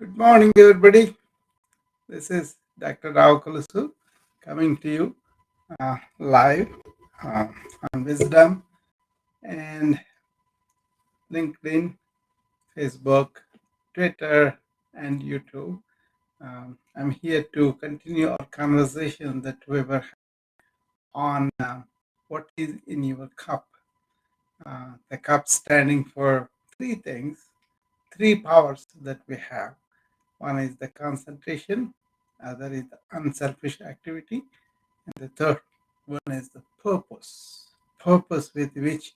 Good morning, everybody. This is Dr. Rao Kulusu coming to you live uh, on Wisdom and LinkedIn, Facebook, Twitter, and YouTube. I'm here to continue our conversation that we were on what is in your cup. The cup standing for three things, three powers that we have. One is the concentration, other is the unselfish activity, and the third one is the purpose with which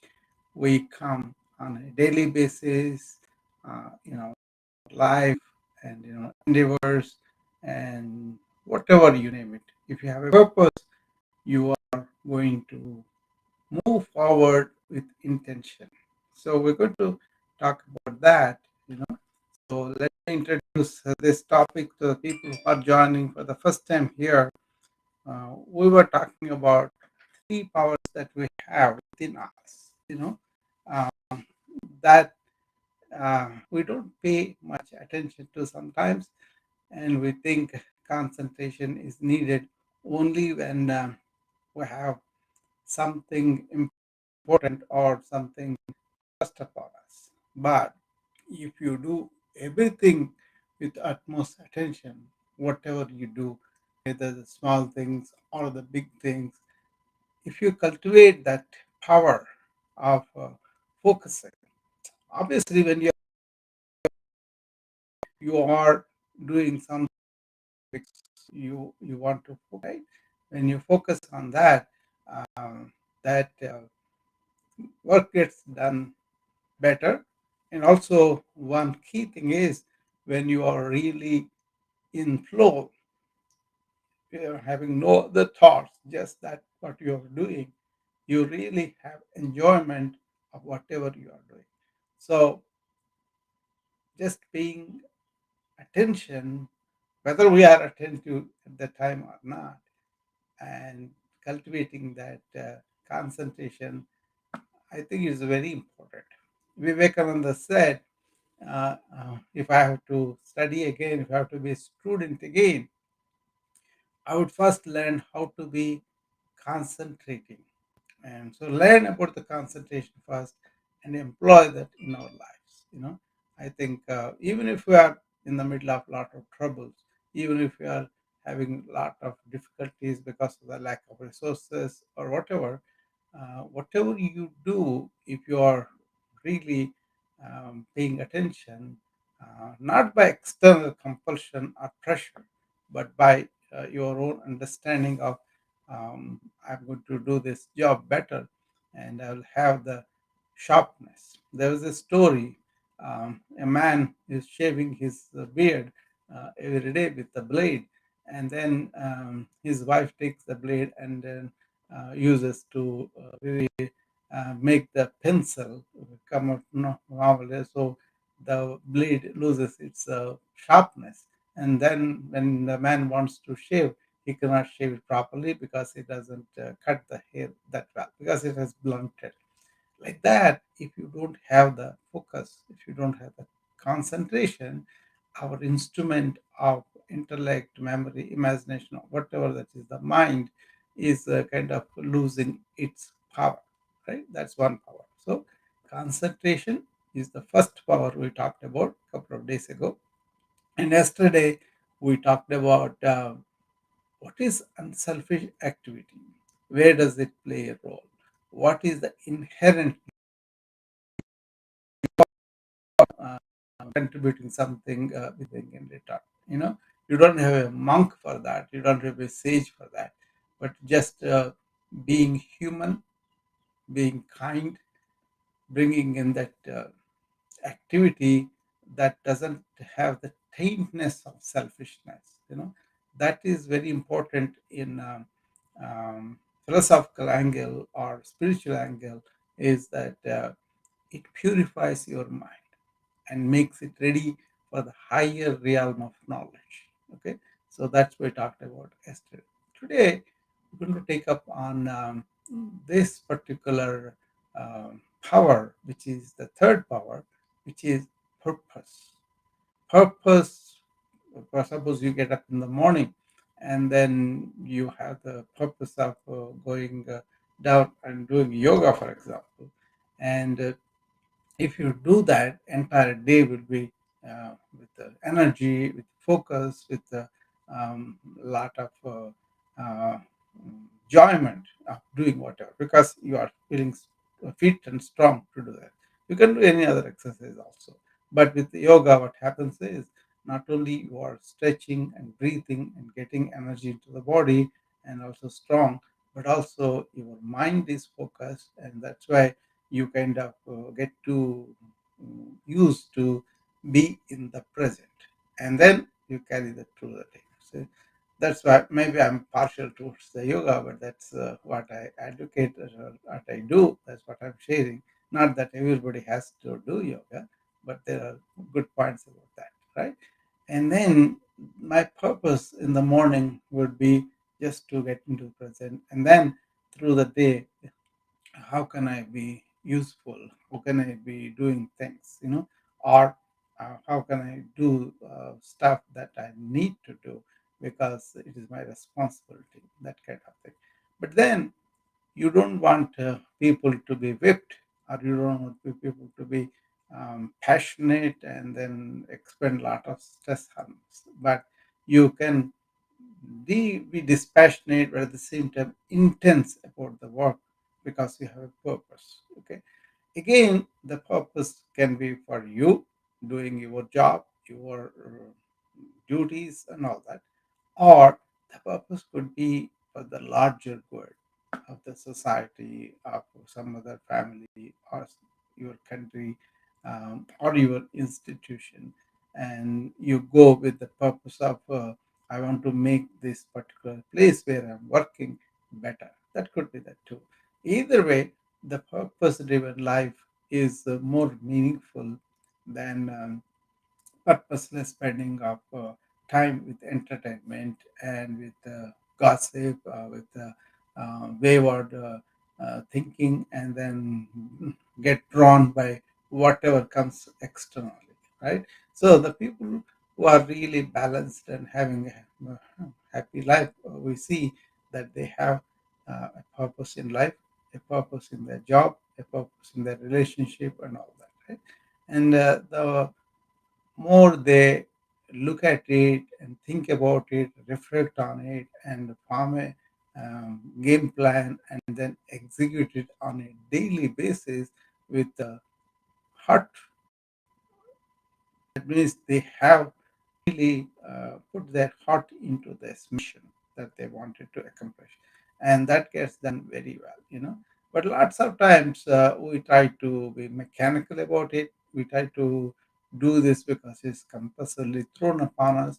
we come on a daily basis, life and endeavors and whatever you name it. If you have a purpose, you are going to move forward with intention. So we're going to talk about that. So let me introduce this topic to the people who are joining for the first time here. We were talking about three powers that we have within us, that we don't pay much attention to sometimes, and we think concentration is needed only when we have something important or something just upon us. But if you do everything with utmost attention, whatever you do, whether the small things or the big things, if you cultivate that power of focusing, obviously when you are doing something which you want to focus, right? When you focus on that, that work gets done better. And also one key thing is when you are really in flow, you're having no other thoughts, just that what you're doing, you really have enjoyment of whatever you are doing. So just paying attention, whether we are attentive at the time or not, and cultivating that concentration, I think is very important. Vivekananda said, if I have to study again, if I have to be a student again, I would first learn how to be concentrating. And so learn about the concentration first and employ that in our lives. I think even if we are in the middle of a lot of troubles, even if we are having a lot of difficulties because of the lack of resources or whatever you do, if you are really paying attention, not by external compulsion or pressure, but by your own understanding of I'm going to do this job better and I'll have the sharpness. There was a story, a man is shaving his beard every day with the blade, and then his wife takes the blade and then uses to really make the pencil come out normally. So the blade loses its sharpness. And then when the man wants to shave, he cannot shave it properly because it doesn't cut the hair that well because it has blunted. Like that, if you don't have the focus, if you don't have the concentration, our instrument of intellect, memory, imagination, or whatever that is the mind, is kind of losing its power, right? That's one power. So concentration is the first power we talked about a couple of days ago. And yesterday we talked about what is unselfish activity? Where does it play a role? What is the inherent uh, contributing something within in return? You don't have a monk for that. You don't have a sage for that. But just being human, being kind, bringing in that activity that doesn't have the taintness of selfishness. That is very important in philosophical angle or spiritual angle, is that it purifies your mind and makes it ready for the higher realm of knowledge. Okay, so that's what we talked about yesterday. Today we're going to take up on this particular power, which is the third power, which is purpose. Purpose suppose you get up in the morning and then you have the purpose of going down and doing yoga, for example, and if you do that, entire day will be with the energy, with focus, with a lot of enjoyment of doing whatever, because you are feeling fit and strong to do that. You can do any other exercise also, but with yoga what happens is not only you are stretching and breathing and getting energy into the body and also strong, but also your mind is focused, and that's why you kind of get to used to be in the present, and then you carry that through the day. So that's why maybe I'm partial towards the yoga, but that's what I advocate, what I do. That's what I'm sharing. Not that everybody has to do yoga, but there are good points about that, right? And then my purpose in the morning would be just to get into the present, and then through the day, how can I be useful? How can I be doing things, or how can I do stuff that I need to do because it is my responsibility, that kind of thing. But then you don't want people to be whipped, or you don't want people to be passionate and then expend a lot of stress hormones. But you can be dispassionate, but at the same time intense about the work because you have a purpose. Okay. Again, the purpose can be for you doing your job, your duties, and all that, or the purpose could be for the larger good of the society, of some other family, or your country, or your institution, and you go with the purpose of I want to make this particular place where I'm working better. That could be that too. Either way, the purpose-driven life is more meaningful than purposeless spending of time with entertainment and with gossip, with wayward thinking, and then get drawn by whatever comes externally, right? So the people who are really balanced and having a happy life, we see that they have a purpose in life, a purpose in their job, a purpose in their relationship, and all that, right? And the more they look at it and think about it, reflect on it, and form a game plan and then execute it on a daily basis with the heart. That means they have really put their heart into this mission that they wanted to accomplish, and that gets done very well. But lots of times we try to be mechanical about it. We try to do this because it's compulsorily thrown upon us.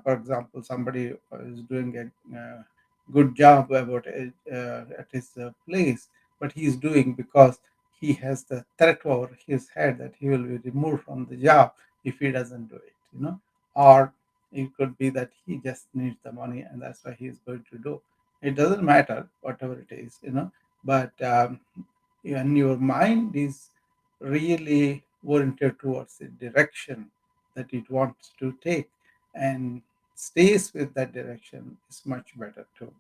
For example, somebody is doing a good job about it at his place, but he's doing because he has the threat over his head that he will be removed from the job if he doesn't do it. Or it could be that he just needs the money and that's why he's going to do. It doesn't matter, whatever it is. But when your mind is really oriented towards the direction that it wants to take and stays with that direction, is much better too.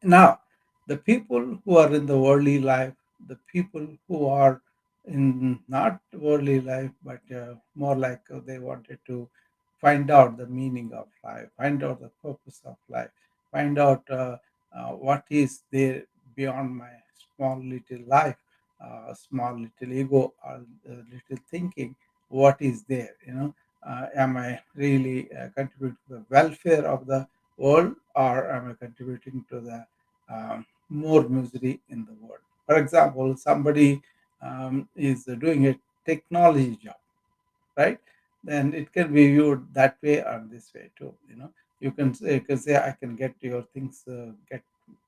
Now, the people who are in the worldly life, the people who are in not worldly life, but more like they wanted to find out the meaning of life, find out the purpose of life, find out what is there beyond my small little life, small little ego, or little thinking. What is there? Am I really contributing to the welfare of the world, or am I contributing to the more misery in the world? For example, somebody is doing a technology job, right? Then it can be viewed that way or this way too. You can say I can get your things get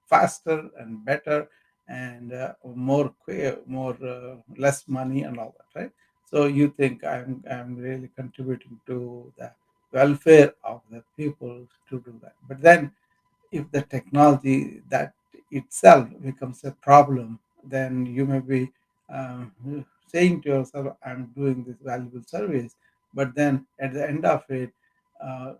faster and better and more less money and all that, right? So you think I'm really contributing to the welfare of the people to do that, but then if the technology that itself becomes a problem, then you may be saying to yourself, I'm doing this valuable service, but then at the end of it,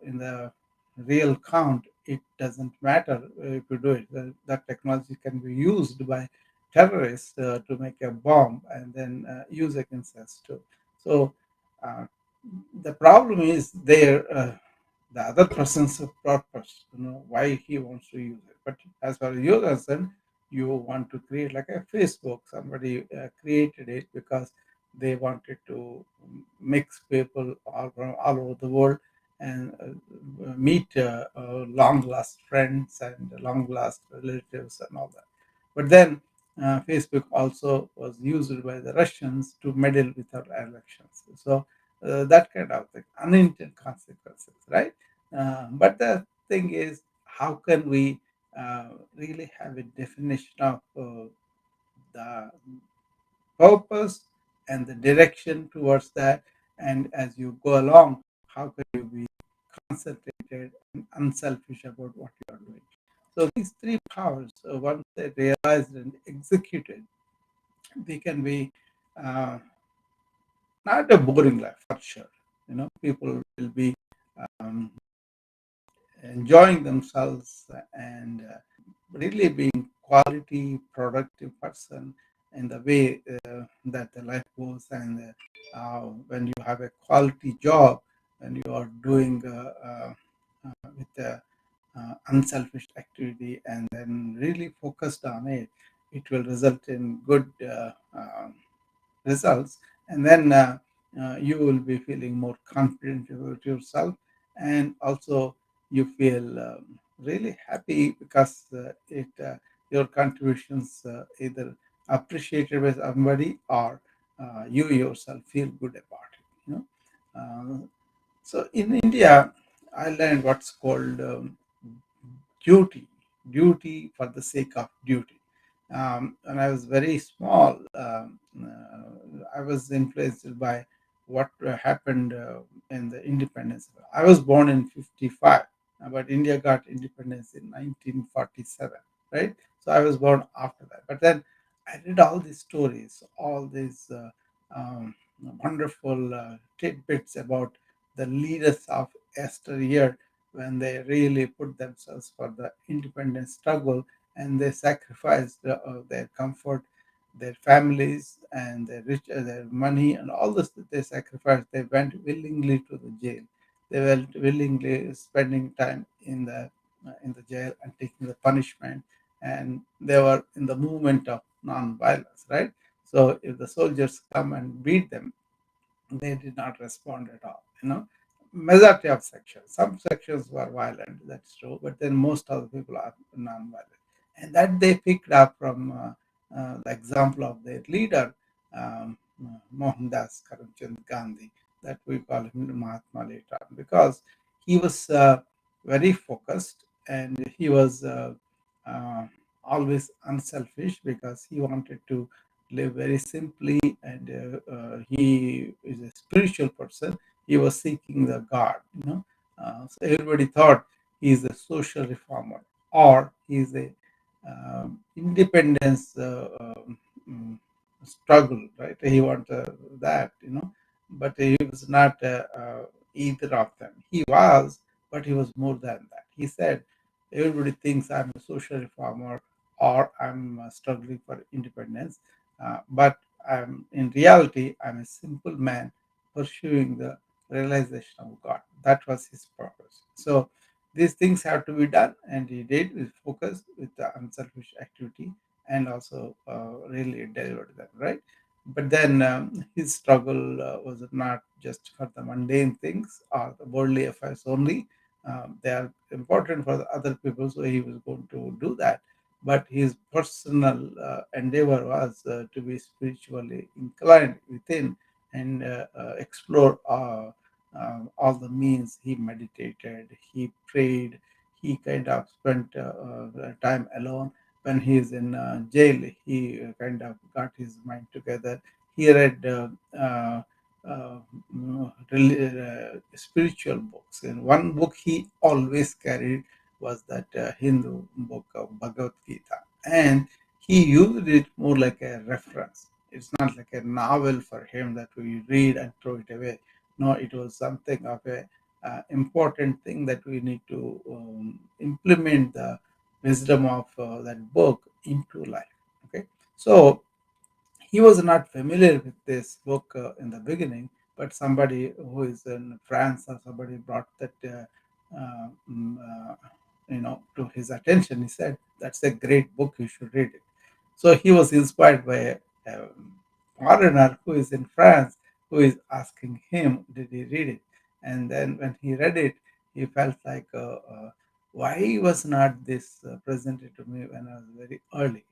in the real count, it doesn't matter if you do it. That technology can be used by terrorists to make a bomb and then use against us too. So uh, the problem is there. The other person's purpose, why he wants to use it. But as far as you're concerned, you want to create like a Facebook. Somebody created it because they wanted to mix people all from all over the world and meet long lost friends and long lost relatives and all that. But then Facebook also was used by the Russians to meddle with our elections. So that kind of thing, unintended consequences, right? But the thing is, how can we really have a definition of the purpose and the direction towards that? And as you go along, how can you be concentrated and unselfish about what you are doing? So these three powers, once they realized and executed, they can be uh, not a boring life for sure. People will be um, enjoying themselves and really being quality productive person in the way that the life goes. And when you have a quality job and you are doing with unselfish activity and then really focused on it, it will result in good results. And then you will be feeling more confident about yourself, and also you feel really happy because your contributions either appreciated by somebody or you yourself feel good about it. So in India, I learned what's called duty, duty for the sake of duty. When I was very small, I was influenced by what happened in the independence. I was born in 55, but India got independence in 1947, right? So I was born after that. But then I read all these stories, all these wonderful tidbits about the leaders of yesteryear when they really put themselves for the independence struggle, and they sacrificed their comfort, their families, and their money, and all this that they sacrificed. They went willingly to the jail. They went willingly spending time in the jail and taking the punishment. And they were in the movement of non-violence, right? So if the soldiers come and beat them, they did not respond at all. Majority of sections. Some sections were violent, that's true, but then most of the people are non-violent, and that they picked up from the example of their leader, Mohandas Karamchand Gandhi, that we call him Mahatma later on, because he was very focused and he was uh, always unselfish because he wanted to live very simply, and he is a spiritual person. He was seeking the God. So everybody thought he is a social reformer or he is a independence mm, struggle, right? He wanted that, but he was not either of them. He was, but he was more than that. He said, everybody thinks I'm a social reformer or I'm struggling for independence, but in reality, I'm a simple man pursuing the realization of God. That was his purpose. So these things have to be done, and he did with focus, with the unselfish activity, and also really delivered them, right? But then his struggle was not just for the mundane things or the worldly affairs only. They are important for the other people, so he was going to do that. But his personal endeavor was to be spiritually inclined within and explore all the means. He meditated, he prayed, he kind of spent time alone. When he is in jail, he kind of got his mind together. He read uh, spiritual books. And one book he always carried was that Hindu book of Bhagavad Gita. And he used it more like a reference. It's not like a novel for him that we read and throw it away. No, it was something of a important thing that we need to implement the wisdom of that book into life. Okay, so he was not familiar with this book in the beginning, but somebody who is in France or somebody brought that, uh, mm, uh, to his attention. He said, "That's a great book. You should read it." So he was inspired by a foreigner who is in France, who is asking him, "Did he read it?" And then when he read it, he felt like, "Why was not this presented to me when I was very early?"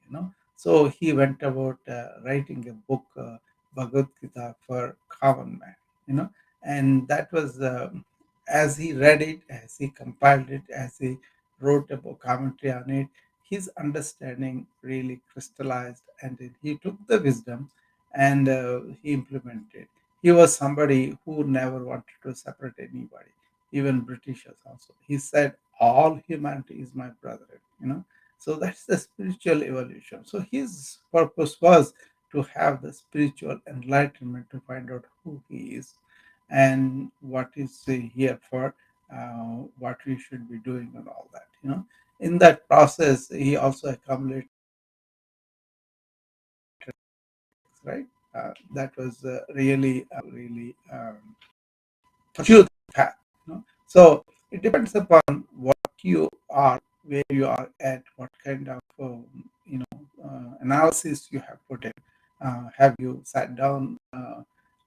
So he went about writing a book, Bhagavad Gita for common man, and that was as he read it, as he compiled it, as he wrote a book commentary on it, his understanding really crystallized, and then he took the wisdom and he implemented. He was somebody who never wanted to separate anybody, even Britishers also. He said, "All humanity is my brother." So that's the spiritual evolution. So his purpose was to have the spiritual enlightenment to find out who he is and what is he here for, what we should be doing, and all that. In that process, he also accumulated, right? That was really pursue the path. So it depends upon what you are, where you are at, what kind of analysis you have put in. Have you sat down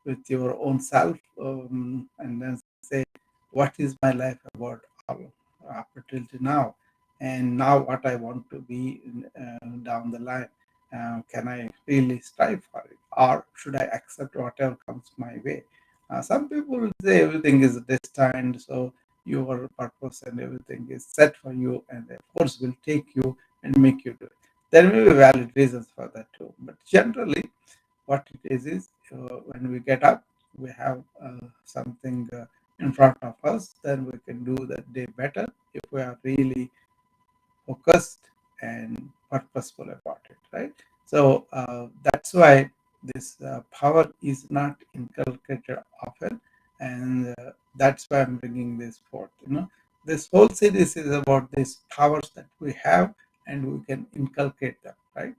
with your own self and then say, what is my life about all up till now, and now what I want to be down the line? Can I really strive for it, or should I accept whatever comes my way? Some people will say everything is destined, so your purpose and everything is set for you, and the force will take you and make you do it. There may be valid reasons for that too, but generally, what it is when we get up, we have something in front of us, then we can do that day better if we are really focused and purposeful about it, right? So that's why this power is not inculcated often, and that's why I'm bringing this forth. This whole series is about these powers that we have, and we can inculcate them, right?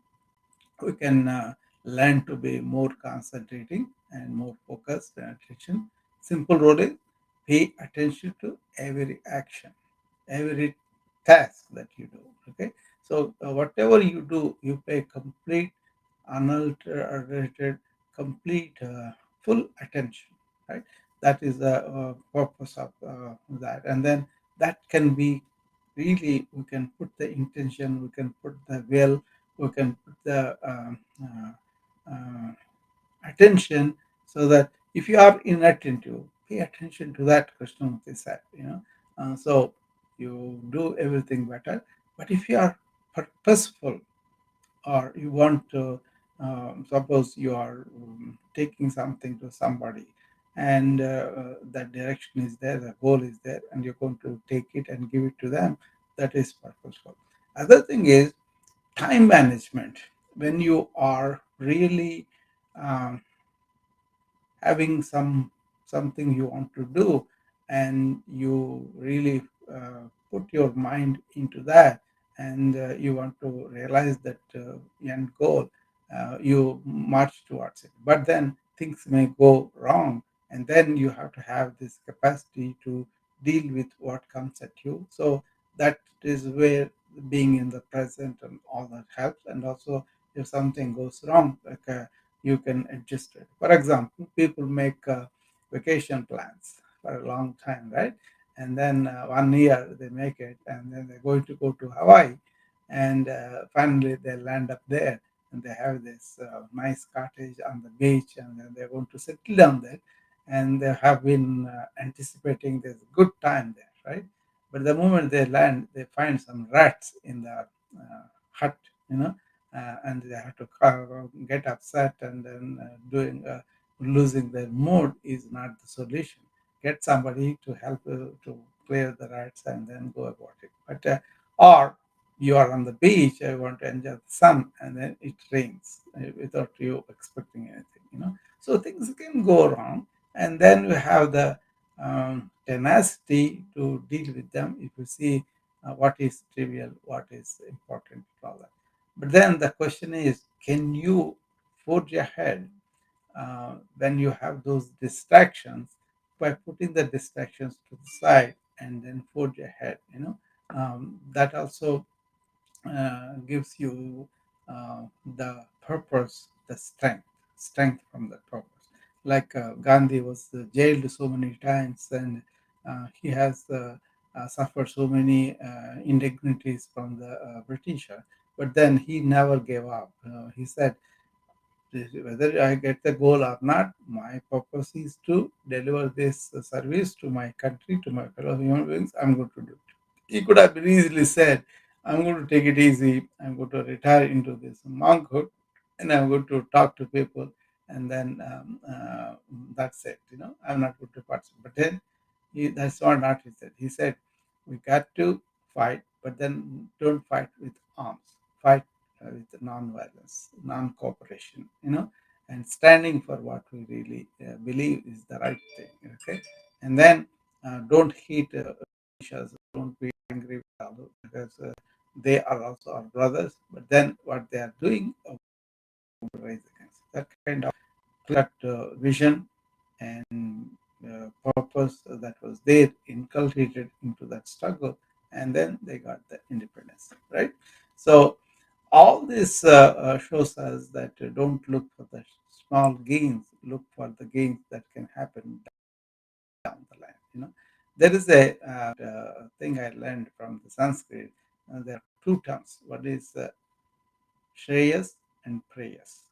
We can learn to be more concentrating and more focused and attention. Simple rule is pay attention to every action, every task that you do. Okay, so whatever you do, you pay complete, unalterated, complete, full attention. Right. That is the purpose of that, and then that can be really, we can put the intention, we can put the will, we can put the uh, attention, so that if you are inattentive, pay attention to that. Krishnamurti said, so you do everything better. But if you are purposeful, or you want to, suppose you are taking something to somebody, and that direction is there, the goal is there, and you're going to take it and give it to them, that is purposeful. Other thing is time management. When you are really um, having something you want to do, and you really put your mind into that, and you want to realize that end goal, you march towards it, but then things may go wrong, and then you have to have this capacity to deal with what comes at you. So that is where being in the present and all that helps. And also, if something goes wrong, like you can adjust it. For example, people make vacation plans for a long time, right? And then 1 year they make it, and then they're going to go to Hawaii, and finally they land up there, and they have this nice cottage on the beach, and then they're going to settle down there, and they have been anticipating this good time there, right? But the moment they land, they find some rats in the hut, you know, and they have to get upset, and then losing their mood is not the solution. Get somebody to help to clear the rats, and then go about it. But or you are on the beach, you want to enjoy the sun, and then it rains without you expecting anything. So things can go wrong, and then we have the tenacity to deal with them if you see what is trivial, what is important, and all that. But then the question is, can you forge ahead when you have those distractions by putting the distractions to the side and then forge ahead? That also gives you the purpose, the strength from the purpose. Like Gandhi was jailed so many times, and he has suffered so many indignities from the Britisher, but then he never gave up. He said, whether I get the goal or not, my purpose is to deliver this service to my country, to my fellow human beings. I'm going to do it. He could have been easily said, I'm going to take it easy. I'm going to retire into this monkhood, and I'm going to talk to people, and then that's it. I'm not going to participate. But then that's not he said. He said, we got to fight, but then don't fight with arms. Fight with non-violence, non-cooperation, and standing for what we really believe is the right thing. Okay, and then don't hate each other. Don't be angry with others because they are also our brothers. But then what they are doing, rise against that kind of that vision and purpose that was there inculcated into that struggle, and then they got the independence, right? So all this shows us that don't look for the small gains, look for the gains that can happen down the line. There is a thing I learned from the Sanskrit. There are two terms. One is shreyas and prayas.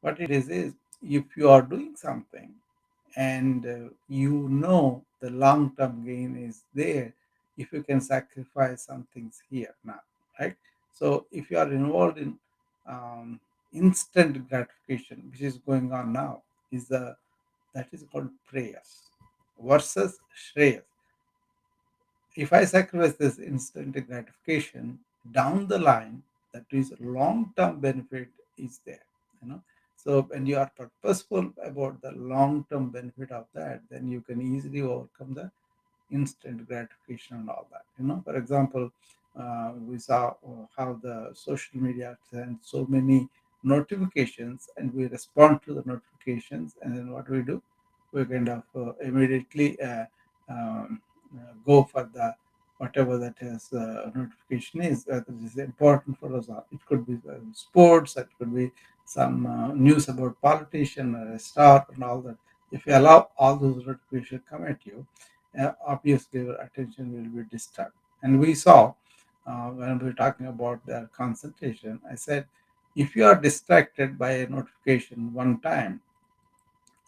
What it is if you are doing something and the long term gain is there, if you can sacrifice some things here now, right? So if you are involved in um, instant gratification, which is going on now, is the that is called prayers versus shreyas. If I sacrifice this instant gratification, down the line, that is long term benefit is there. You know, so when you are purposeful about the long term benefit of that, then you can easily overcome the instant gratification and all that. For example, we saw how the social media sends so many notifications, and we respond to the notifications, and then what we do, we kind of immediately go for the whatever that is notification is that is important for us. It could be sports, it could be some news about politician or a star and all that. If you allow all those notifications come at you, obviously your attention will be disturbed. And we saw when we were talking about their concentration, I said, if you are distracted by a notification one time,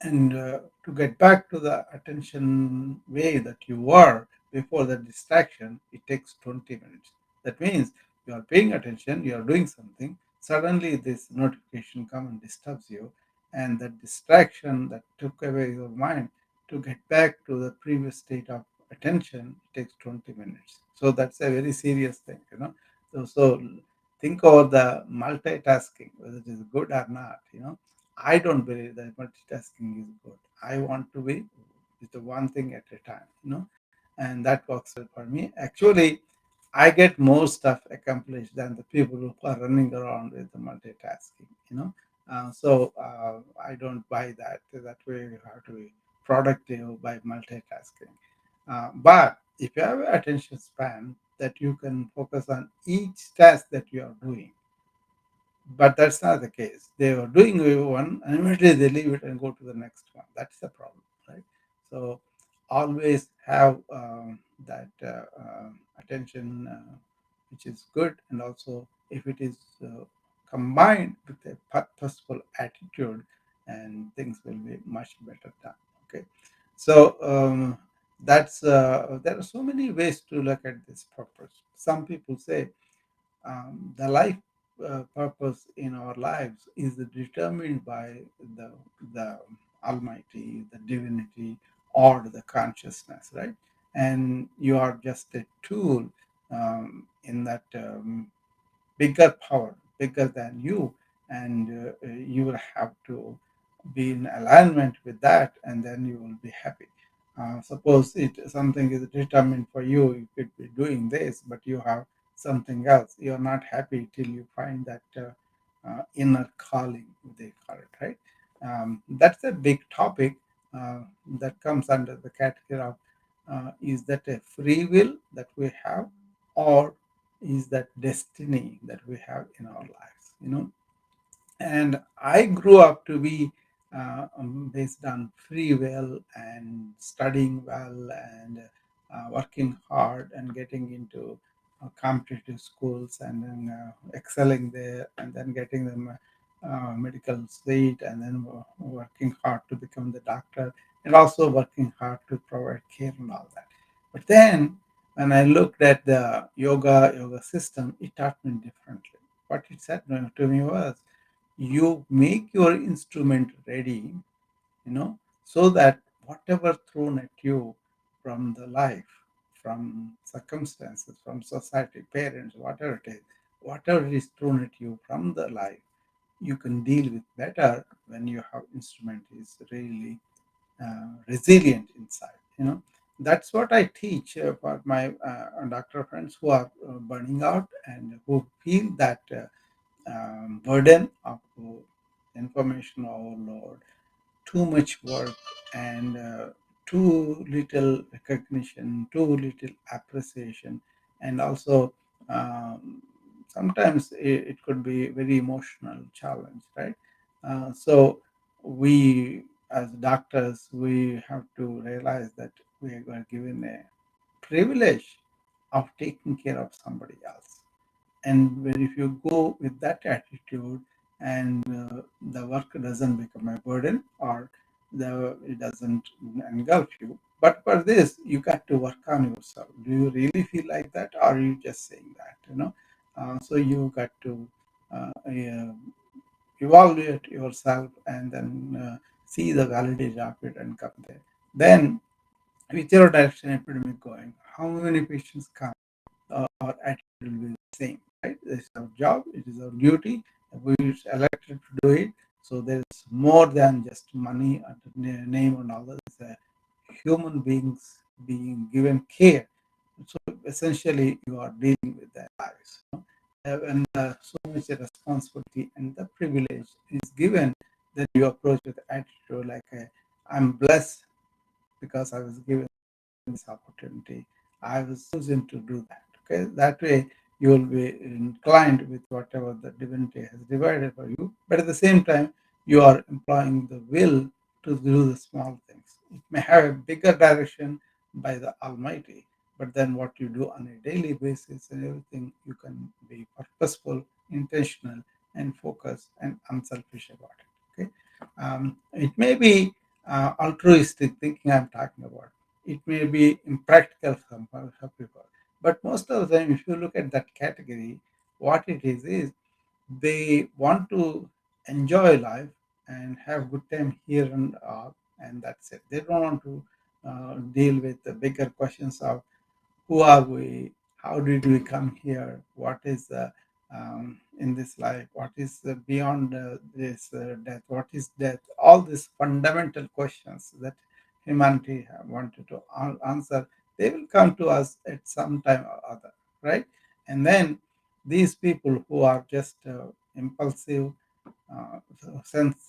and to get back to the attention way that you were before the distraction, it takes 20 minutes. That means you are paying attention, you are doing something, suddenly this notification comes and disturbs you, and the distraction that took away your mind, to get back to the previous state of attention, it takes 20 minutes. So that's a very serious thing. So think about the multitasking, whether it is good or not. I don't believe that multitasking is good. I want to be with the one thing at a time, and that works well for me. Actually, I get more stuff accomplished than the people who are running around with the multitasking. So I don't buy that. That way you have to be productive by multitasking. But if you have an attention span that you can focus on each task that you are doing, but that's not the case. They were doing one and immediately they leave it and go to the next one. That's the problem, right? So always have that attention, which is good, and also if it is combined with a purposeful attitude, and things will be much better done. Okay, so that's there are so many ways to look at this purpose. Some people say the life purpose in our lives is determined by the the Almighty, the divinity, or the consciousness, right? And you are just a tool in that bigger power, bigger than you, and you will have to be in alignment with that, and then you will be happy. Suppose it something is determined for you, you could be doing this, but you have something else. You're not happy till you find that inner calling, they call it, right? That's a big topic that comes under the category of is that a free will that we have, or is that destiny that we have in our lives? And I grew up to be based on free will and studying well and working hard and getting into competitive schools and then excelling there and then getting them medical suite and then working hard to become the doctor and also working hard to provide care and all that. But then when I looked at the yoga system, it taught me differently. What it said to me was, you make your instrument ready, so that whatever thrown at you from the life, from circumstances, from society, parents, whatever it is, whatever is thrown at you from the life, you can deal with better when your instrument is really resilient inside. That's what I teach for my doctor friends who are burning out and who feel that burden of information overload, too much work, and too little recognition, too little appreciation, and also sometimes it could be very emotional challenge, right? So we, as doctors, we have to realize that we are given a privilege of taking care of somebody else. And when if you go with that attitude and the work doesn't become a burden, or it doesn't engulf you, but for this you got to work on yourself. Do you really feel like that, or are you just saying that? So you got to evaluate yourself and then see the validity of it and come there. Then whichever direction epidemic going, how many patients come, our attitude will be the same, right? It's our job, it is our duty. We elected to do it. So there's more than just money and name and all that. It's human beings being given care. So essentially, you are dealing with their lives. And so much responsibility and the privilege is given that you approach with attitude like, I'm blessed because I was given this opportunity. I was chosen to do that. Okay, that way you will be inclined with whatever the divinity has divided for you, but at the same time, you are employing the will to do the small things. It may have a bigger direction by the Almighty, but then what you do on a daily basis and everything, you can be purposeful, intentional, and focused and unselfish about it. Okay, it may be altruistic thinking I'm talking about. It may be impractical for some people. But most of the time, if you look at that category, what it is they want to enjoy life and have good time here and and that's it. They don't want to deal with the bigger questions of who are we, how did we come here, what is in this life, what is beyond this death, what is death, all these fundamental questions that humanity have wanted to answer, they will come to us at some time or other, right? And then these people who are just impulsive, sense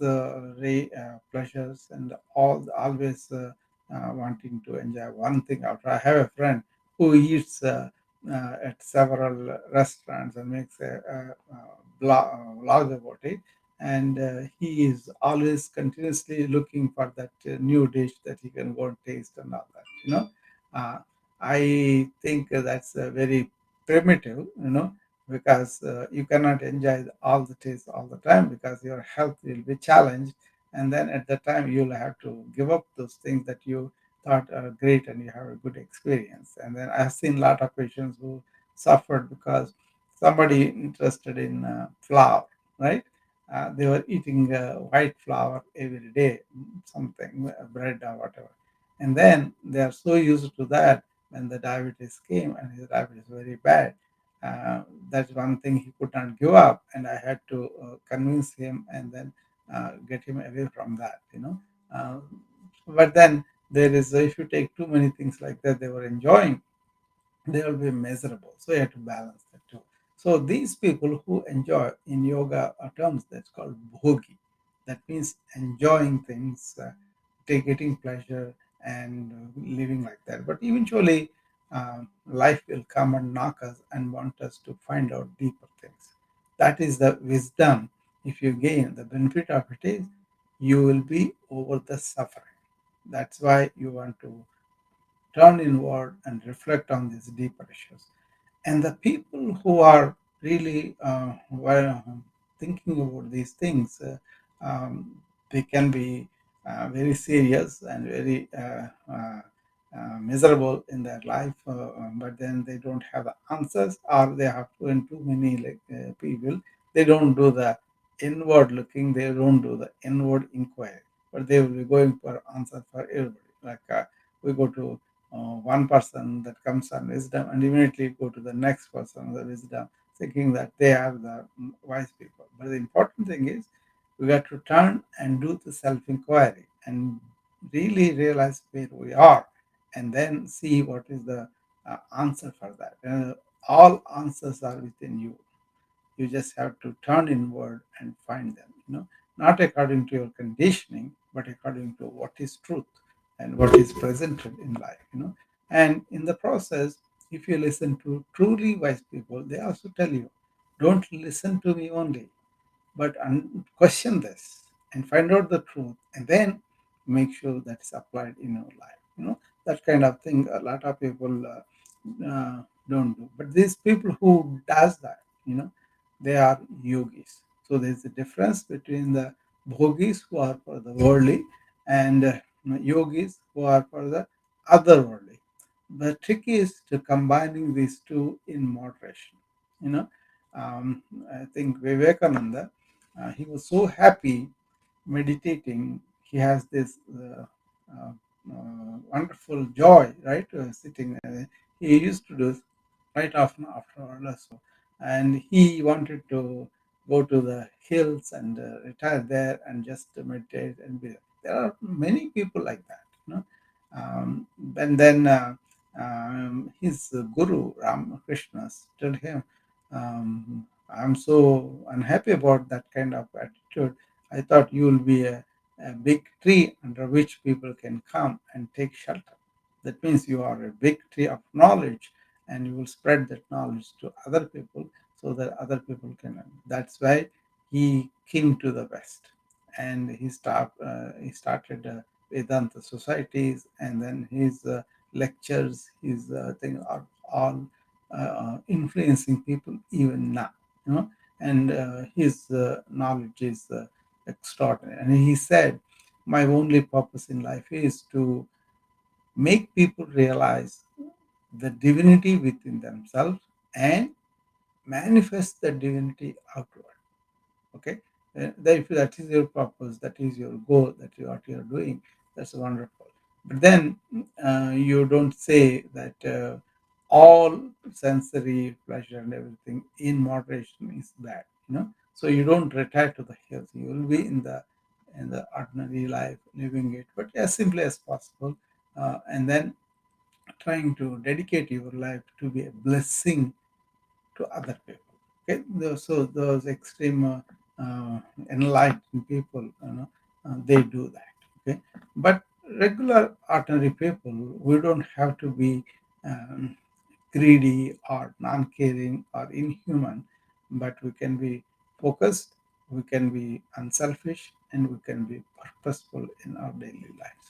pleasures, and always wanting to enjoy one thing after. I have a friend who eats at several restaurants and makes a blog about it. And he is always continuously looking for that new dish that he can go and taste and all that. Uh, I think that's very primitive, because you cannot enjoy all the taste all the time because your health will be challenged. And then at the time, you'll have to give up those things that you thought are great and you have a good experience. And then I've seen a lot of patients who suffered because somebody interested in flour, right? They were eating white flour every day, something, bread or whatever. And then they are so used to that when the diabetes came and his diabetes is very bad. That's one thing he could not give up, and I had to convince him and then get him away from that. But then there is, if you take too many things like that they were enjoying, they will be miserable. So you have to balance that too. So these people who enjoy, in yoga terms, that's called bhogi. That means enjoying things, getting pleasure and living like that. But eventually, life will come and knock us and want us to find out deeper things. That is the wisdom. If you gain the benefit of it is, you will be over the suffering. That's why you want to turn inward and reflect on these deeper issues. And the people who are really were thinking about these things, they can be very serious and very miserable in their life, but then they don't have the answers, or they have to, in too many like people, they don't do the inward looking, they don't do the inward inquiry, but they will be going for answer for everybody. Like we go to one person that comes on wisdom and immediately go to the next person the wisdom, thinking that they are the wise people. But the important thing is we got to turn and do the self-inquiry and really realize where we are, and then see what is the answer for that. All answers are within you. You just have to turn inward and find them, not according to your conditioning, but according to what is truth and what is presented in life. And in the process, if you listen to truly wise people, they also tell you, don't listen to me only, but question this and find out the truth, and then make sure that's applied in your life. That kind of thing a lot of people don't do, but these people who does that, they are yogis. So there's a difference between the bhogis who are for the worldly and yogis who are for the otherworldly. The trick is to combining these two in moderation. You know, I think Vivekananda, he was so happy meditating. He has this wonderful joy, right? Sitting. He used to do right after also, and he wanted to go to the hills and retire there and just meditate and be. There are many people like that, and then his guru Ramakrishna told him, "I'm so unhappy about that kind of attitude. I thought you will be a big tree under which people can come and take shelter. That means you are a big tree of knowledge, and you will spread that knowledge to other people so that other people can learn." That's why he came to the West, and he started Vedanta societies, and then his lectures, his thing are all influencing people even now. And his knowledge is extraordinary. And he said, "My only purpose in life is to make people realize the divinity within themselves and manifest the divinity outward." Okay. If that is your purpose, that is your goal, that is what you are doing, that's wonderful. But then you don't say that all sensory pleasure and everything in moderation is bad. So you don't retire to the hills. You will be in the ordinary life living it, but as simply as possible, and then trying to dedicate your life to be a blessing to other people. Okay, so those extreme enlightened people, they do that. Okay, but regular ordinary people, we don't have to be um, greedy or non-caring or inhuman, but we can be focused, we can be unselfish, and we can be purposeful in our daily lives.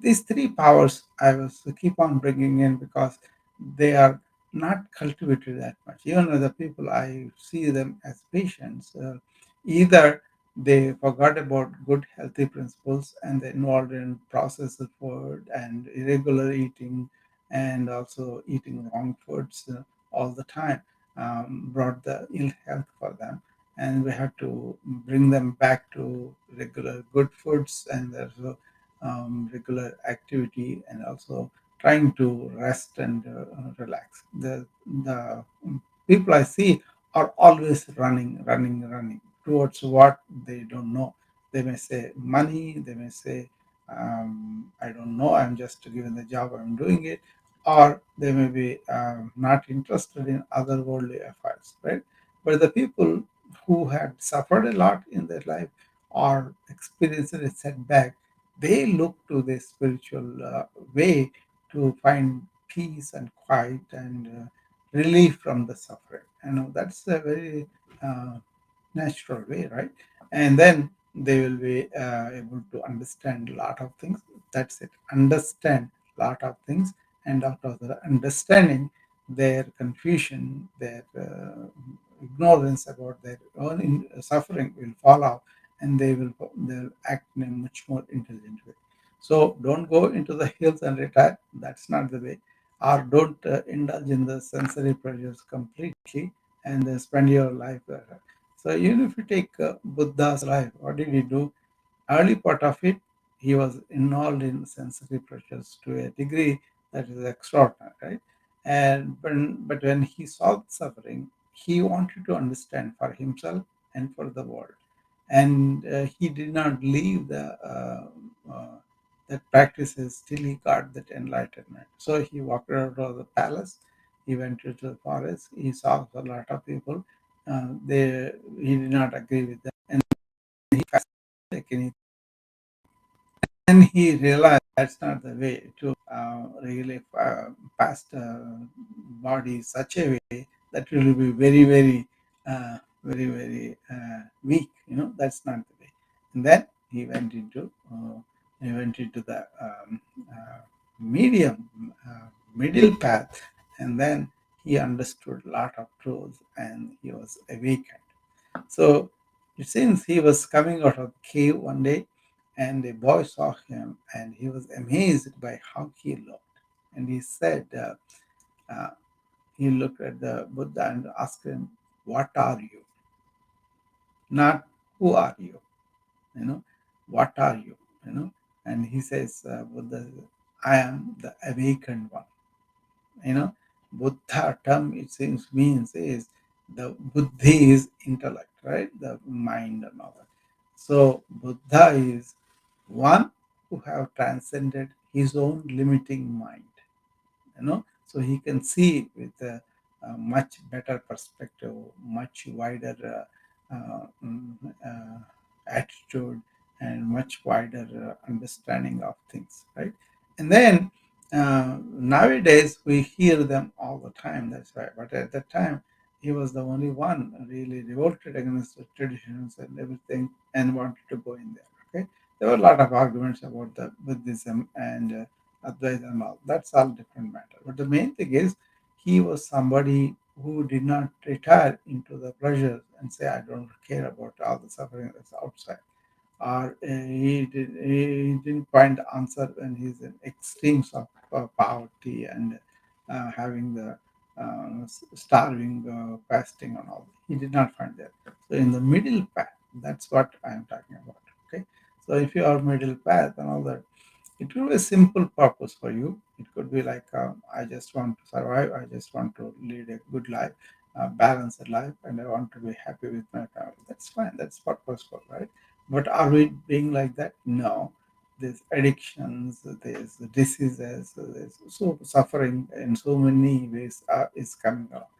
These three powers I was keep on bringing in because they are not cultivated that much. Even with the people I see them as patients, either they forgot about good healthy principles and they involved in processed food and irregular eating and also eating wrong foods all the time, brought the ill health for them. And we have to bring them back to regular good foods and also regular activity, and also trying to rest and relax. The people I see are always running, running, running towards what they don't know. They may say money, they may say I don't know, I'm just given the job, I'm doing it, or they may be not interested in other worldly affairs, right? But the people who had suffered a lot in their life or experienced a setback, they look to the spiritual way to find peace and quiet and relief from the suffering. That's a very uh, natural way, right? And then they will be able to understand a lot of things. That's it. Understand a lot of things, and out of the understanding, their confusion, their ignorance about their own suffering will fall off, and they'll act in a much more intelligent way. So don't go into the hills and retire. That's not the way. Or don't indulge in the sensory pleasures completely and spend your life there. So even if you take Buddha's life, what did he do? Early part of it, he was involved in sensory pleasures to a degree that is extraordinary, right? But when he saw the suffering, he wanted to understand for himself and for the world, and he did not leave the that practices till he got that enlightenment. So he walked out of the palace, he went into the forest, he saw a lot of people. He did not agree with them, and he fasted like anything. And he realized that's not the way to really fast body such a way that will be very, very weak. That's not the way. And then he went into the medium, middle path, and then he understood a lot of truths and he was awakened. So it seems he was coming out of the cave one day, and a boy saw him, and he was amazed by how he looked. And he said, uh, he looked at the Buddha and asked him, "What are you? Not who are you? You know, what are you? You know?" And he says, Buddha, "I am the awakened one." you know Buddha term, it seems, means is the buddhi is intellect, right? The mind and all that. So Buddha is one who have transcended his own limiting mind, so he can see with a much better perspective, much wider attitude, and much wider understanding of things, right? And then nowadays we hear them all the time, that's why. But at that time, he was the only one really revolted against the traditions and everything and wanted to go in there. Okay, there were a lot of arguments about the Buddhism and Advaita and all. That's all different matter. But the main thing is, he was somebody who did not retire into the pleasures and say, "I don't care about all the suffering that's outside." Or he didn't find the answer when he's in extremes of poverty and having the starving, fasting, and all. He did not find that. So in the middle path, that's what I am talking about. Okay, so if you are middle path and all that, it will be a simple purpose for you. It could be like, I just want to survive, I just want to lead a good life, balanced life, and I want to be happy with my family. That's fine, that's purposeful, right? But are we being like that? No. There's addictions, there's diseases, there's so suffering in so many ways is coming up.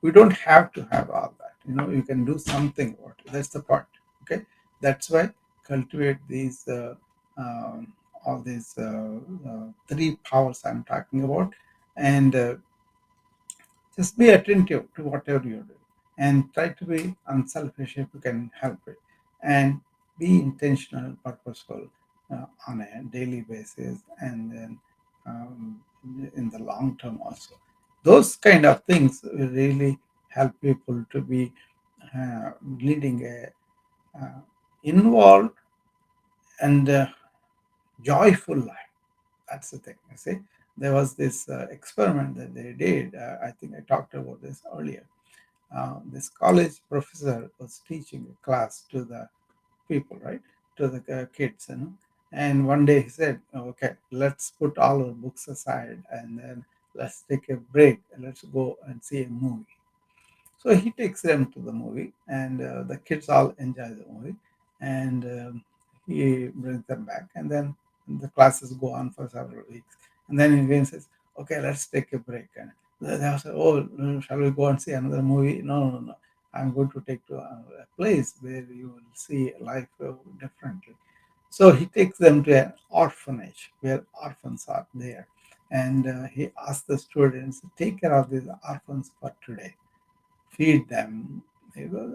We don't have to have all that. You can do something about it. That's the point. Okay, that's why cultivate these all these three powers I'm talking about, and just be attentive to whatever you're doing, and try to be unselfish if you can help it, and be intentional, purposeful on a daily basis, and then in the long term also. Those kind of things will really help people to be leading a involved and joyful life. That's the thing. You see, there was this experiment that they did. I think I talked about this earlier. This college professor was teaching a class to the people, right, to the kids, And one day he said, "Okay, let's put all our books aside, and then let's take a break. And let's go and see a movie." So he takes them to the movie, and the kids all enjoy the movie, and he brings them back, and then the classes go on for several weeks, and then he again says, "Okay, let's take a break." And they say, "Oh, shall we go and see another movie?" No, no, no. I'm going to take to a place where you will see life differently. So he takes them to an orphanage where orphans are there, and he asks the students, "Take care of these orphans for today, feed them,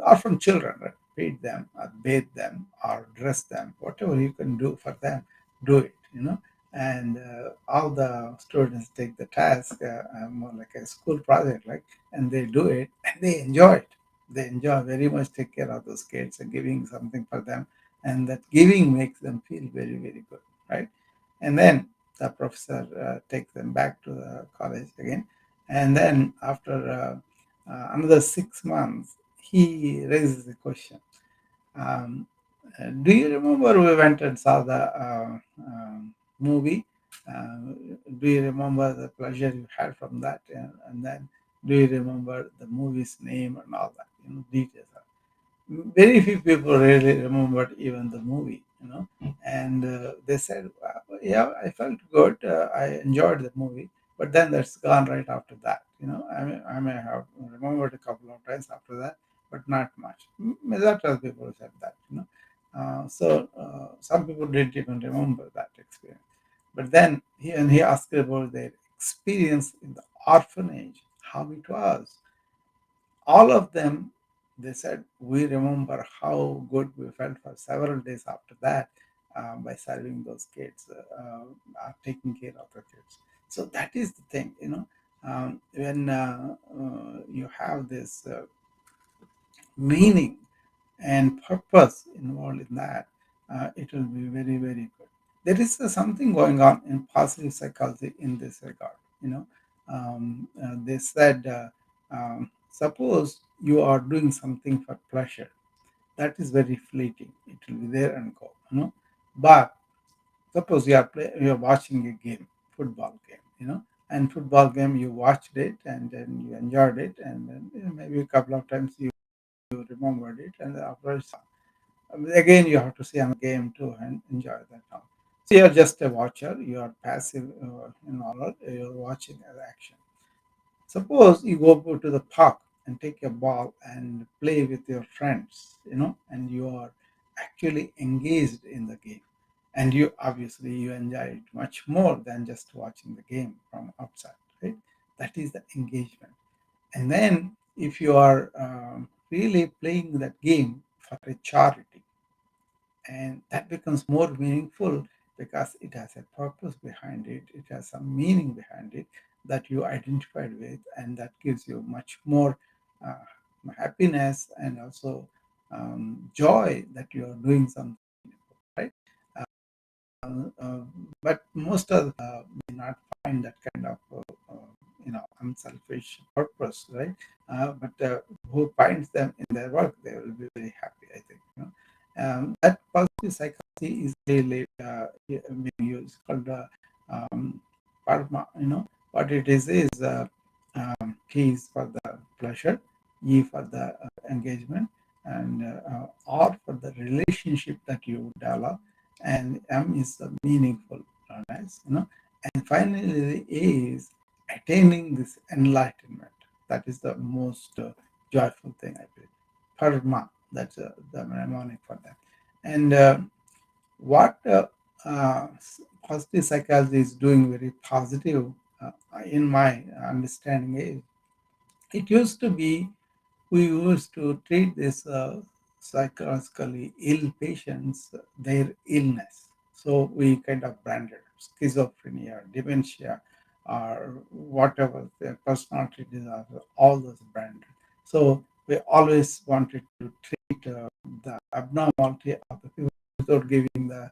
orphan children, right? Feed them, or bathe them, or dress them, whatever you can do for them, do it, you know." And all the students take the task, more like a school project, like, and they do it, and they enjoy it. They enjoy very much, take care of those kids and giving something for them, and that giving makes them feel very, very good, right? And then the professor takes them back to the college again, and then after another 6 months, he raises the question. Um, do you remember we went and saw the movie? Uh, do you remember the pleasure you had from that? And then, do you remember the movie's name and all that? Details. Very few people really remembered even the movie, and they said, "Well, yeah, I felt good, I enjoyed the movie, but then that's gone right after that, I may have remembered a couple of times after that, but not much." Majority of people said that, some people didn't even remember that experience. But then he asked about their experience in the orphanage, how it was. All of them, they said, we remember how good we felt for several days after that, by serving those kids, taking care of the kids. So that is the thing, when you have this meaning and purpose involved in that, it will be very, very good. There is something going on in positive psychology in this regard. They said, suppose you are doing something for pleasure, that is very fleeting. It will be there and go. But suppose you are watching a game, football game, and football game you watched it and then you enjoyed it, and then maybe a couple of times you remembered it, and after again you have to see a game too and enjoy that now. So you're just a watcher, you are passive, you're watching an action. Suppose you go to the park and take a ball and play with your friends, and you are actually engaged in the game, and you obviously you enjoy it much more than just watching the game from outside, right? That is the engagement. And then if you are really playing that game for a charity, and that becomes more meaningful because it has a purpose behind it, it has some meaning behind it that you identified with, and that gives you much more uh, happiness and also joy that you are doing something, right? Uh, but most of may not find that kind of unselfish purpose, right? But who finds them in their work, they will be very happy, I think. That positive psychology is really being used, called karma. What it is K is for the pleasure, E for the engagement, and R for the relationship that you develop, and M is the meaningfulness, and finally the A is attaining this enlightenment. That is the most joyful thing, I believe. Parma, that's the mnemonic for that. And what positive psychology is doing very positive, in my understanding, is it used to be we used to treat these psychologically ill patients, their illness. So we kind of branded schizophrenia, dementia, or whatever the personality disorder, all those branded. So we always wanted to treat the abnormality of the people without giving the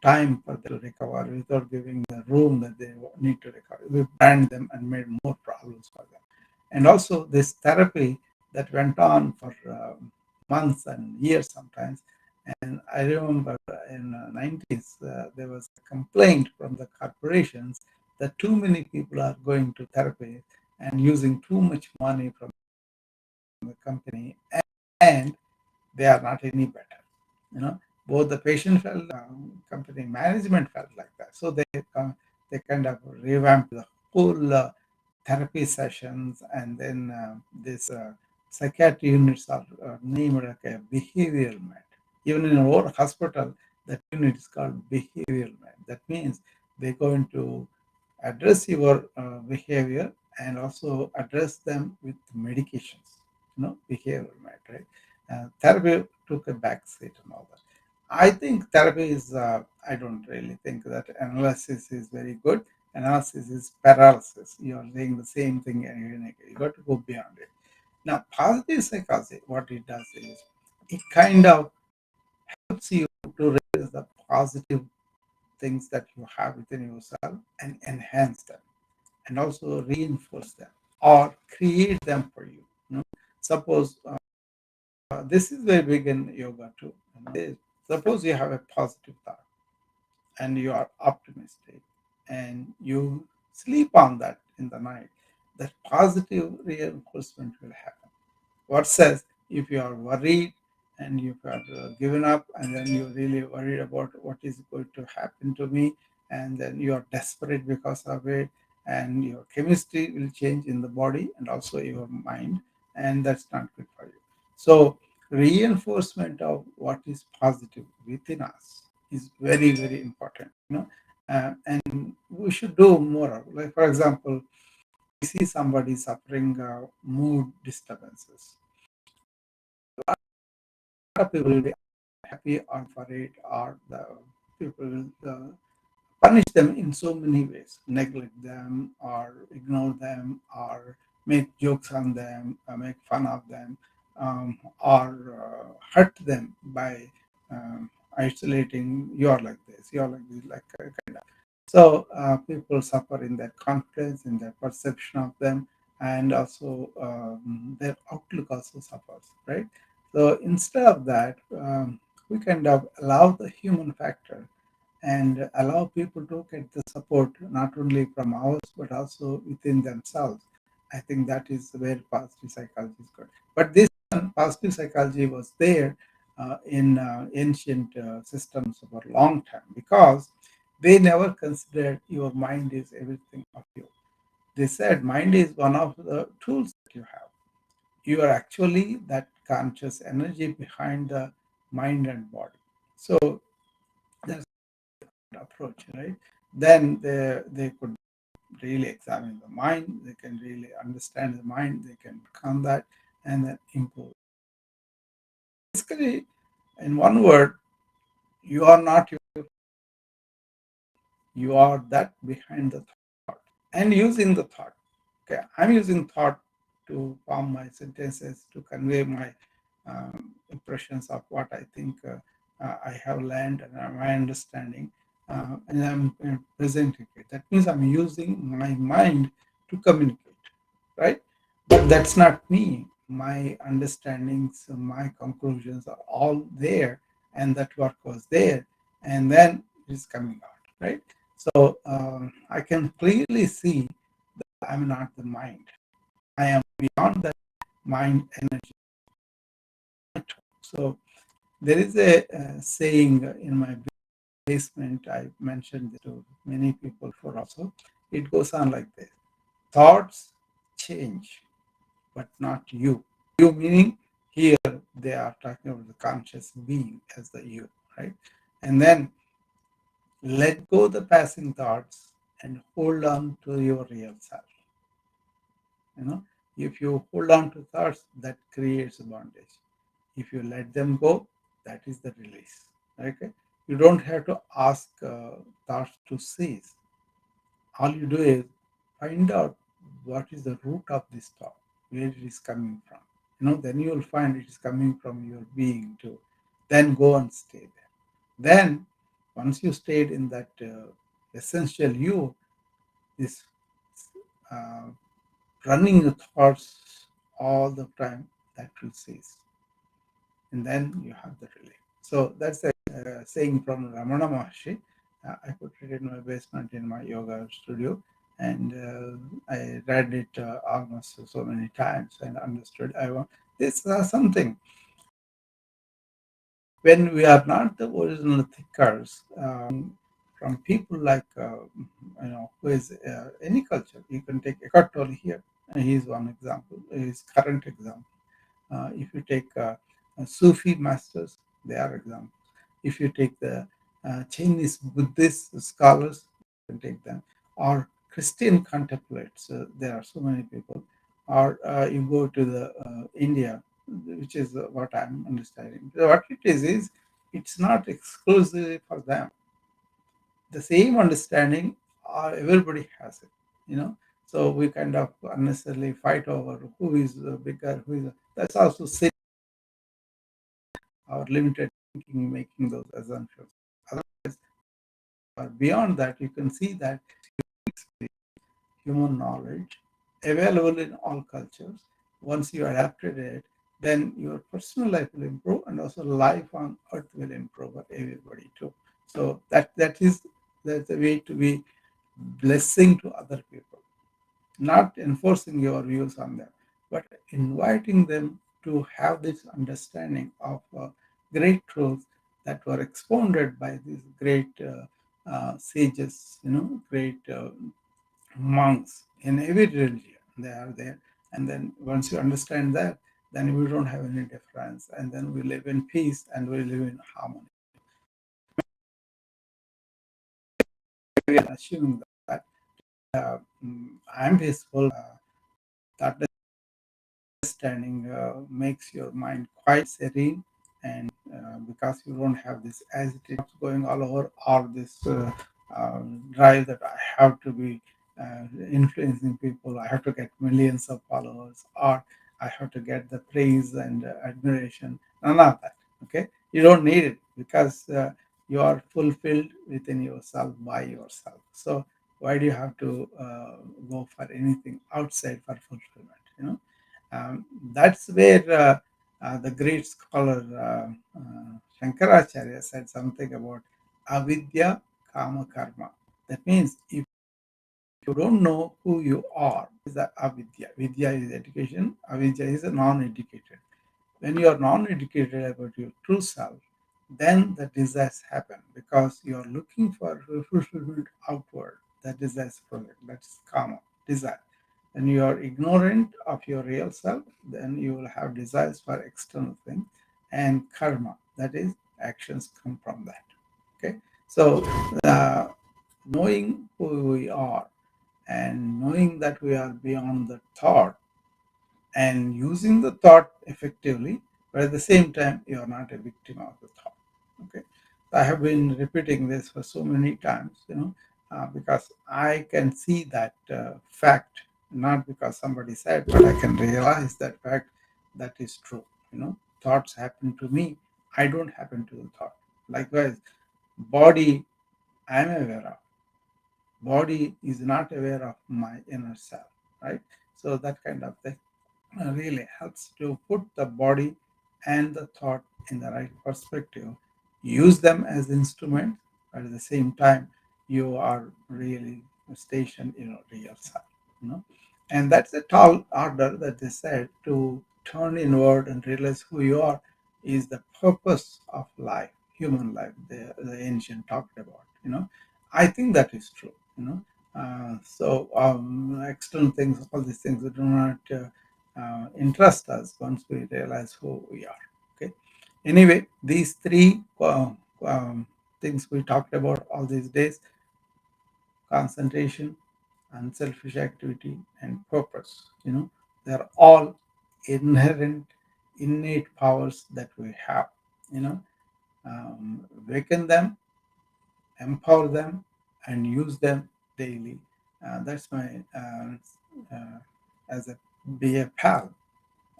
time for them to recover, without giving the room that they need to recover. We brand them and made more problems for them. And also this therapy that went on for months and years sometimes. And I remember in the 90s, there was a complaint from the corporations that too many people are going to therapy and using too much money from the company, and they are not any better. You know, both the patient felt, company management felt like that. So they kind of revamped the whole therapy sessions, and then this psychiatry units are named like a behavioral med. Even in our hospital, that unit is called behavioral med. That means they're going to address your behavior and also address them with medications. Behavioral med, right? Therapy took a back seat and all that. I think therapy is, I don't really think that analysis is very good. Analysis is paralysis. You're saying the same thing and you got to go beyond it. Now, positive psychology, what it does is it kind of helps you to raise the positive things that you have within yourself and enhance them and also reinforce them or create them for you. Suppose this is very big in yoga too. Suppose you have a positive thought and you are optimistic and you sleep on that in the night, that positive reinforcement will happen. What says if you are worried and you have given up and then you're really worried about what is going to happen to me, and then you are desperate because of it, and your chemistry will change in the body and also your mind, and that's not good for you. So reinforcement of what is positive within us is very, very important. And we should do more. Like, for example, we see somebody suffering mood disturbances. A lot of people will be happy or worried, or the people will punish them in so many ways, neglect them or ignore them or make jokes on them, make fun of them, or hurt them by isolating, you're like this, you're like this, like kind of. So people suffer in their confidence, in their perception of them, and also their outlook also suffers, right? So instead of that, we kind of allow the human factor and allow people to get the support not only from us but also within themselves. I think that is where positive psychology is good. But this positive psychology was there in ancient systems for a long time because they never considered your mind is everything of you. They said mind is one of the tools that you have. You are actually that conscious energy behind the mind and body. So that's approach, right? Then they could really examine the mind, they can really understand the mind, they can become that and then improve. Basically, in one word, you are not you are that behind the thought and using the thought. Okay, I'm using thought to form my sentences, to convey my impressions of what I think I have learned and my understanding, and I'm presenting it. That means I'm using my mind to communicate, right? But that's not me. My understandings, my conclusions are all there, and that work was there, and then it's coming out, right? So I can clearly see that I'm not the mind. I am beyond that mind energy. So there is a saying in my basement. I mentioned it to many people for also. It goes on like this: thoughts change, but not you. You meaning here they are talking about the conscious being as the you, right? And then let go the passing thoughts and hold on to your real self. You know, if you hold on to thoughts, that creates a bondage. If you let them go, that is the release. Okay, you don't have to ask thoughts to cease. All you do is find out what is the root of this thought, where it is coming from. Then you will find it is coming from your being too. Then go and stay there. Then, once you stayed in that essential you, this uh, running the thoughts all the time, that will cease, and then you have the relief. So that's a saying from Ramana Maharshi. I put it in my basement in my yoga studio, and I read it almost so many times and understood. This something When we are not the original thinkers, from people like who is any culture. You can take Eckhart Tolle here. He is one example. He is current example. If you take Sufi masters, they are examples. If you take the Chinese Buddhist scholars, you can take them. Or Christian contemplates, there are so many people. Or you go to the India, which is what I'm understanding. So what it is it's not exclusively for them. The same understanding, everybody has it, you know. So we kind of unnecessarily fight over who is bigger, who is. That's also our limited thinking making those assumptions. Otherwise, beyond that, you can see that human knowledge available in all cultures. Once you adapted it, then your personal life will improve, and also life on earth will improve for everybody too. So that's the way to be blessing to other people, not enforcing your views on them, but inviting them to have this understanding of great truths that were expounded by these great sages, great monks in every religion. They are there. And then once you understand that, then we don't have any difference. And then we live in peace and we live in harmony. We are assuming that I'm peaceful, that understanding makes your mind quite serene, and because you don't have this agitated going all over, or this drive that I have to be influencing people, I have to get millions of followers, or I have to get the praise and admiration. None of that. Okay, you don't need it, because you are fulfilled within yourself by yourself. So why do you have to go for anything outside for fulfillment? That's where the great scholar Shankaracharya said something about avidya kama karma. That means if you don't know who you are, is the avidya. Vidya is education, avidya is a non-educated. When you are non-educated about your true self, then the desires happen because you are looking for fulfillment outward. That desires project. That's karma, desire. When you are ignorant of your real self, then you will have desires for external things, and karma, that is, actions come from that. Okay, so knowing who we are and knowing that we are beyond the thought and using the thought effectively, but at the same time, you are not a victim of the thought. Okay, I have been repeating this for so many times, because I can see that fact, not because somebody said, but I can realize that fact that is true. Thoughts happen to me, I don't happen to the thought. Likewise, body I am aware of, body is not aware of my inner self, right? So that kind of thing really helps to put the body and the thought in the right perspective, use them as instruments, but at the same time, you are really stationed in your real self. You know? And that's a tall order that they said to turn inward and realize who you are is the purpose of life, human life, the ancient talked about. I think that is true. External things, all these things, do not interest us once we realize who we are. Okay. Anyway, these three things we talked about all these days: concentration, unselfish activity, and purpose. They're all inherent, innate powers that we have. Awaken them, empower them, and use them daily. That's my as a be a pal.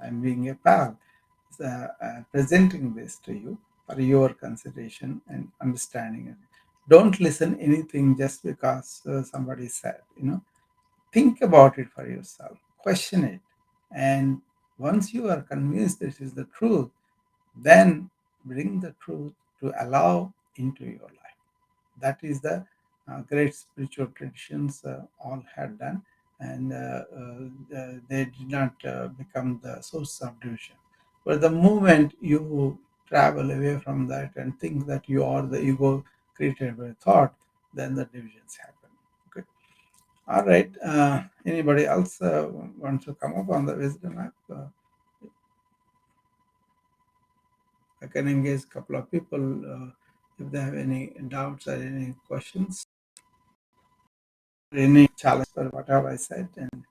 I'm being a pal, presenting this to you for your consideration and understanding. Don't listen anything just because somebody said. Think about it for yourself, question it, and once you are convinced this is the truth, then bring the truth to allow into your life. That is the great spiritual traditions all had done, and they did not become the source of division. But the moment you travel away from that and think that you are the ego created by thought, then the divisions happen. Okay. All right. Anybody else wants to come up on the wisdom app? I can engage a couple of people if they have any doubts or any questions, any challenge for whatever I said, and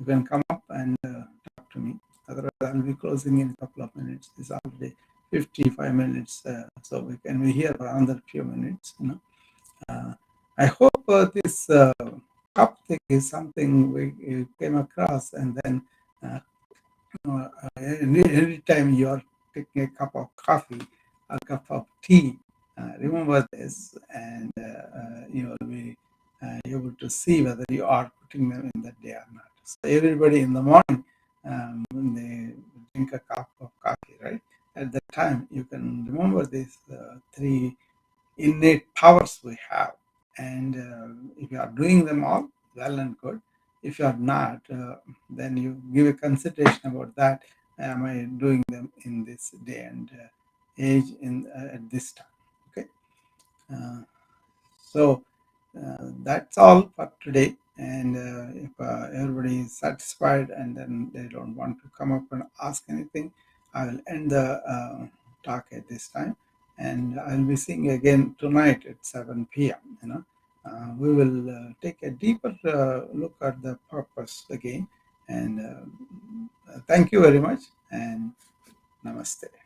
you can come up and talk to me. Otherwise, I'll be closing in a couple of minutes. It's already 55 minutes, so we can be here for another few minutes. I hope this cup thing is something we came across, and then any time you are taking a cup of coffee, a cup of tea, remember this, and you will be able to see whether you are putting them in that day or not. So everybody in the morning, when they drink a cup of coffee, right? At that time, you can remember these three innate powers we have. And if you are doing them all, well and good. If you are not, then you give a consideration about that. Am I doing them in this day and age at this time? Okay. Uh, so that's all for today. And if everybody is satisfied and then they don't want to come up and ask anything, I will end the talk at this time. And I'll be seeing you again tonight at 7 p.m. We will take a deeper look at the purpose again. And thank you very much. And namaste.